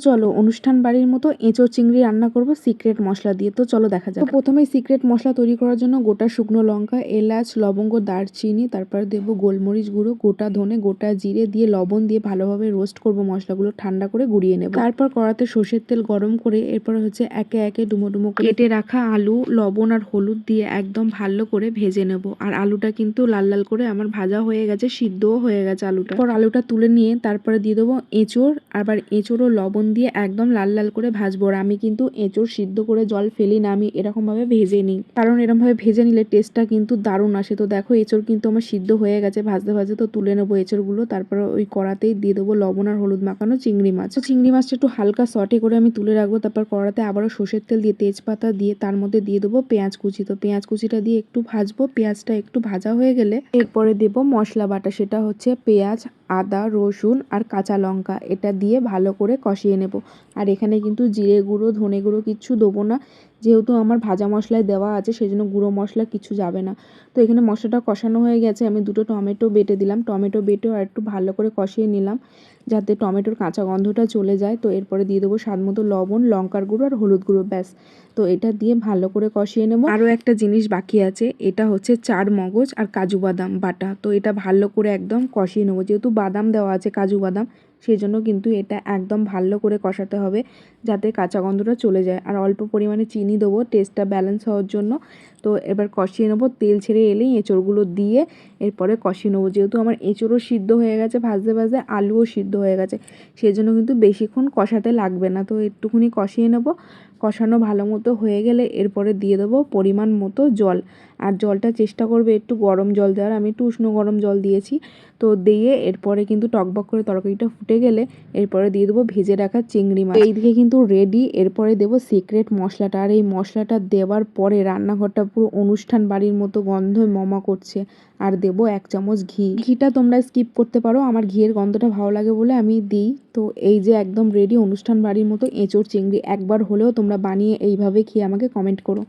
চলো অনুষ্ঠান বাড়ির মতো এঁচোড় চিংড়ি রান্না করব সিক্রেট মশলা দিয়ে। তো চলো দেখা যাক। তো প্রথমেই সিক্রেট মশলা তৈরি করার জন্য গোটা শুকনো লঙ্কা, এলাচ, লবঙ্গ, দারচিনি, তারপর দেব গোলমরিচ গুঁড়ো, গোটা ধনে, গোটা জিরে দিয়ে লবণ দিয়ে ভালোভাবে রোস্ট করব। মশলাগুলো ঠান্ডা করে গুঁড়িয়ে নেব। তারপর কড়াতে সর্ষের তেল গরম করে এরপর হচ্ছে একে একে ডুমো ডুমো করে কেটে রাখা আলু লবণ আর হলুদ দিয়ে একদম ভালো করে ভেজে নেব। আর আলুটা কিন্তু লাল লাল করে আমার ভাজা হয়ে গেছে, সিদ্ধও হয়ে গেছে আলুটা। পর আলুটা তুলে নিয়ে তারপরে দিয়ে দেবো এঁচোড়। আবার এঁচোড় ও লবণ দিয়ে একদম লাল লাল করে ভাজবো। আর আমি কিন্তু এঁচোড় সিদ্ধ করে জল ফেলি না, আমি এরকম ভাবে ভেজে নিই, কারণ এরকম ভাবে ভেজে নিলে টেস্টটা কিন্তু দারুণ আসে। তো দেখো এঁচোড় কিন্তু আমার সিদ্ধ হয়ে গেছে ভাজতে ভাজতে। তো তুলে নেবো এঁচোড়গুলো। তারপর ওই কড়াতেই দিয়ে দেবো লবণ আর হলুদ মাখানো চিংড়ি মাছ। তো চিংড়ি মাছটা একটু হালকা সটে করে আমি তুলে রাখবো। তারপর কড়াতে আবারও সর্ষের তেল দিয়ে তেজপাতা দিয়ে তার মধ্যে দিয়ে দেবো পেঁয়াজ কুচি। তো পেঁয়াজ কুচিটা দিয়ে একটু ভাজবো। পেঁয়াজটা একটু ভাজা হয়ে গেলে এরপরে দেবো মশলা বাটা, সেটা হচ্ছে পেঁয়াজ, আদা, রসুন আর কাঁচা লঙ্কা। এটা দিয়ে ভালো করে কষিয়ে নেব। আর এখানে কিন্তু জিরে গুঁড়ো ধনে গুঁড়ো কিচ্ছু দেবো না, যেহেতু আমার ভাজা মশলায় দেওয়া আছে সেই জন্য গুঁড়ো মশলা কিছু যাবে না। তো এখানে মশলাটা কষানো হয়ে গেছে, আমি দুটো টমেটো বেটে দিলাম। টমেটো বেটেও আর একটু ভালো করে কষিয়ে নিলাম যাতে টমেটোর কাঁচা গন্ধটা চলে যায়। তো এরপরে দিয়ে দেবো স্বাদ মতো লবণ, লঙ্কার গুঁড়ো আর হলুদ গুঁড়ো, ব্যাস। তো এটা দিয়ে ভালো করে কষিয়ে নেব। আরও একটা জিনিস বাকি আছে, এটা হচ্ছে চার মগজ আর কাজু বাদাম বাটা। তো এটা ভালো করে একদম কষিয়ে নেবো, যেহেতু বাদাম দেওয়া আছে কাজু বাদাম, সেই জন্য কিন্তু এটা একদম ভালো করে কষাতে হবে যাতে কাঁচা গন্ধটা চলে যায়। আর অল্প পরিমাণে চিনি দেবো টেস্টটা ব্যালেন্স হওয়ার জন্য। তো এবার কষিয়ে নেবো, তেল ছেড়ে এলেই এঁচোড়গুলো দিয়ে এরপরে কষিয়ে নেবো। যেহেতু আমার এঁচোড়ও সিদ্ধ হয়ে গেছে ভাজতে ভাজতে, আলুও সিদ্ধ হয়ে গেছে, সেই জন্য কিন্তু বেশিক্ষণ কষাতে লাগবে না। তো একটুখানি কষিয়ে নেবো। কষানো ভালো মতো হয়ে গেলে এরপরে দিয়ে দেবো পরিমাণ মতো জল। আর জলটা চেষ্টা করবে একটু গরম জল দেওয়ার, আমি একটু উষ্ণ গরম জল দিয়েছি। তো দিয়ে এরপরে কিন্তু টকবক করে তরকারিটা ফুটে গেলে এরপরে দিয়ে দেবো ভেজে রাখা চিংড়ি মাছ। এইদিকে কিন্তু রেডি। এরপরে দেবো সিক্রেট মশলাটা। আর এই মশলাটা দেওয়ার পরে রান্নাঘরটা পুরো অনুষ্ঠান বাড়ির মতো গন্ধ মমা করছে। আর দেবো 1 চামচ ঘি। ঘিটা তোমরা স্কিপ করতে পারো, আমার ঘিয়ের গন্ধটা ভালো লাগে বলে আমি দিই। তো এই যে একদম রেডি অনুষ্ঠান বাড়ির মতো এঁচোড় চিংড়ি। একবার হলেও তোমরা বানিয়ে এইভাবে খেয়ে আমাকে কমেন্ট করো।